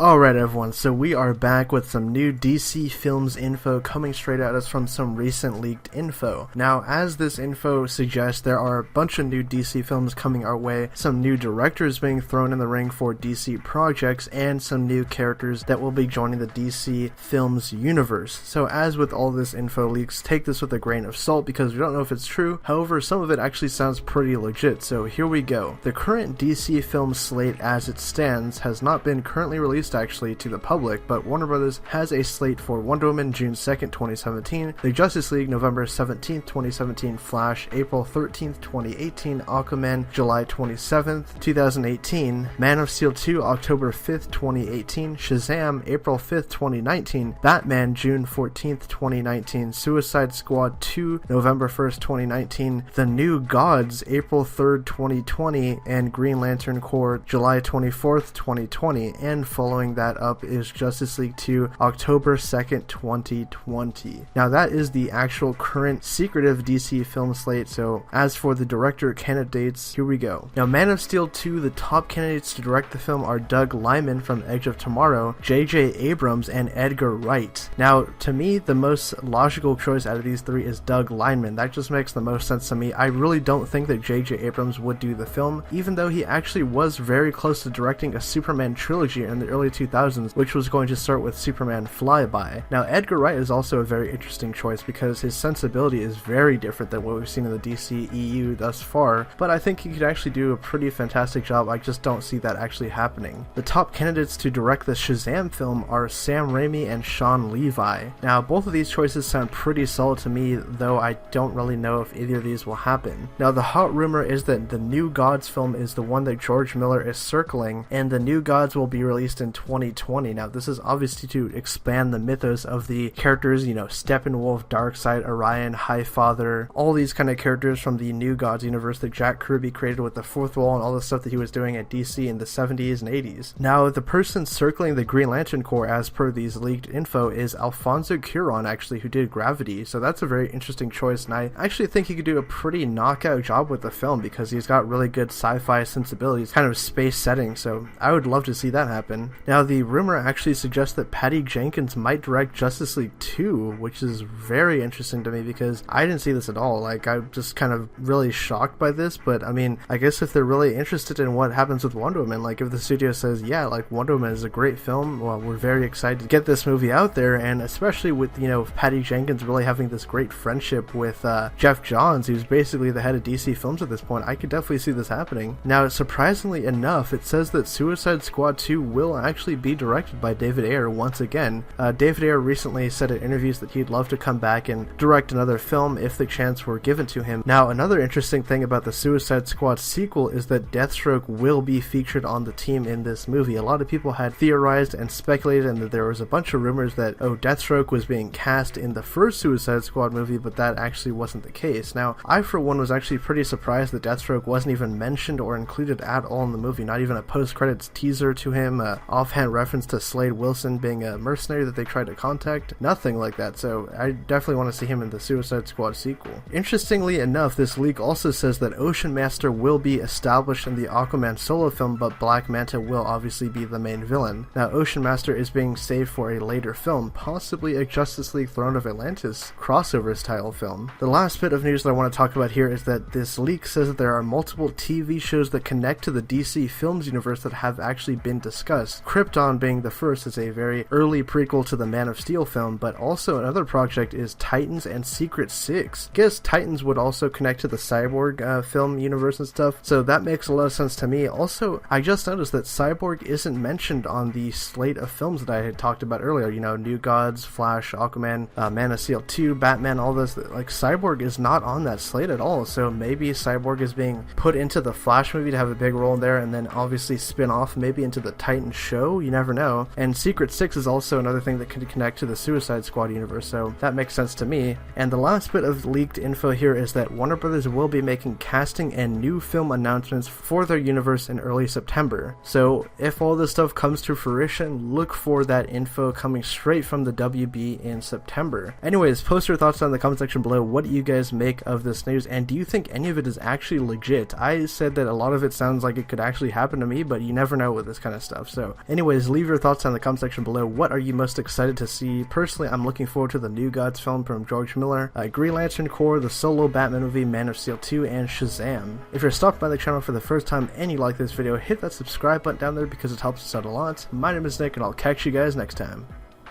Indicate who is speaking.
Speaker 1: Alright everyone, so we are back with some new DC Films info coming straight at us from some recent leaked info. Now, as this info suggests, there are a bunch of new DC films coming our way, some new directors being thrown in the ring for DC projects, and some new characters that will be joining the DC Films universe. So as with all this info leaks, take this with a grain of salt because we don't know if it's true. However, some of it actually sounds pretty legit, so here we go. The current DC Films slate as it stands has not been currently released actually to the public, but Warner Brothers has a slate for Wonder Woman June 2nd, 2017, The Justice League November 17th, 2017, Flash April 13th, 2018, Aquaman July 27th, 2018, Man of Steel 2 October 5th, 2018, Shazam April 5th, 2019, Batman June 14th, 2019, Suicide Squad 2 November 1st, 2019, The New Gods April 3rd, 2020, and Green Lantern Corps July 24th, 2020, and following that up is Justice League 2 October 2nd, 2020. Now that is the actual current secretive DC film slate, so as for the director candidates, here we go. Now Man of Steel 2, the top candidates to direct the film are Doug Liman from Edge of Tomorrow, J.J. Abrams, and Edgar Wright. Now to me, the most logical choice out of these three is Doug Liman. That just makes the most sense to me. I really don't think that J.J. Abrams would do the film, even though he actually was very close to directing a Superman trilogy in the early 2000s, which was going to start with Superman Flyby. Now Edgar Wright is also a very interesting choice because his sensibility is very different than what we've seen in the DCEU thus far, but I think he could actually do a pretty fantastic job. I just don't see that actually happening. The top candidates to direct the Shazam film are Sam Raimi and Sean Levi. Now both of these choices sound pretty solid to me, though I don't really know if either of these will happen. Now the hot rumor is that the New Gods film is the one that George Miller is circling, and the New Gods will be released in 2020. Now this is obviously to expand the mythos of the characters, you know, Steppenwolf, Darkseid, Orion, Highfather, all these kind of characters from the New Gods universe that Jack Kirby created with the Fourth Wall and all the stuff that he was doing at DC in the 70s and 80s. Now the person circling the Green Lantern Corps as per these leaked info is Alfonso Cuarón, actually, who did Gravity, so that's a very interesting choice, and I actually think he could do a pretty knockout job with the film because he's got really good sci-fi sensibilities, kind of space setting, so I would love to see that happen. Now the rumor actually suggests that Patty Jenkins might direct Justice League 2, which is very interesting to me because I didn't see this at all. Like, I'm just kind of really shocked by this, but I mean, I guess if they're really interested in what happens with Wonder Woman, like if the studio says, yeah, like Wonder Woman is a great film, well, we're very excited to get this movie out there, and especially with, you know, Patty Jenkins really having this great friendship with Jeff Johns, who's basically the head of DC Films at this point, I could definitely see this happening. Now, surprisingly enough, it says that Suicide Squad 2 will actually be directed by David Ayer once again. David Ayer recently said in interviews that he'd love to come back and direct another film if the chance were given to him. Now, another interesting thing about the Suicide Squad sequel is that Deathstroke will be featured on the team in this movie. A lot of people had theorized and speculated, and that there was a bunch of rumors that, oh, Deathstroke was being cast in the first Suicide Squad movie, but that actually wasn't the case. Now, I for one was actually pretty surprised that Deathstroke wasn't even mentioned or included at all in the movie, not even a post-credits teaser to him, offhand reference to Slade Wilson being a mercenary that they tried to contact, nothing like that, so I definitely want to see him in the Suicide Squad sequel. Interestingly enough, this leak also says that Ocean Master will be established in the Aquaman solo film, but Black Manta will obviously be the main villain. Now, Ocean Master is being saved for a later film, possibly a Justice League Throne of Atlantis crossover style film. The last bit of news that I want to talk about here is that this leak says that there are multiple TV shows that connect to the DC Films universe that have actually been discussed. Krypton being the first is a very early prequel to the Man of Steel film, but also another project is Titans and Secret Six. I guess Titans would also connect to the Cyborg film universe and stuff, so that makes a lot of sense to me. Also, I just noticed that Cyborg isn't mentioned on the slate of films that I had talked about earlier, you know, New Gods, Flash, Aquaman, Man of Steel 2, Batman, all this. Like, Cyborg is not on that slate at all, so maybe Cyborg is being put into the Flash movie to have a big role in there, and then obviously spin off maybe into the Titans show, you never know. And Secret Six is also another thing that could connect to the Suicide Squad universe, so that makes sense to me. And the last bit of leaked info here is that Warner Brothers will be making casting and new film announcements for their universe in early September. So if all this stuff comes to fruition, look for that info coming straight from the WB in September. Anyways, post your thoughts down in the comment section below. What do you guys make of this news, and do you think any of it is actually legit? I said that a lot of it sounds like it could actually happen to me, but you never know with this kind of stuff. So Anyways, leave your thoughts down in the comment section below. What are you most excited to see? Personally, I'm looking forward to the New Gods film from George Miller, Green Lantern Corps, the solo Batman movie Man of Steel 2, and Shazam. If you're stopped by the channel for the first time and you like this video, hit that subscribe button down there because it helps us out a lot. My name is Nick, and I'll catch you guys next time.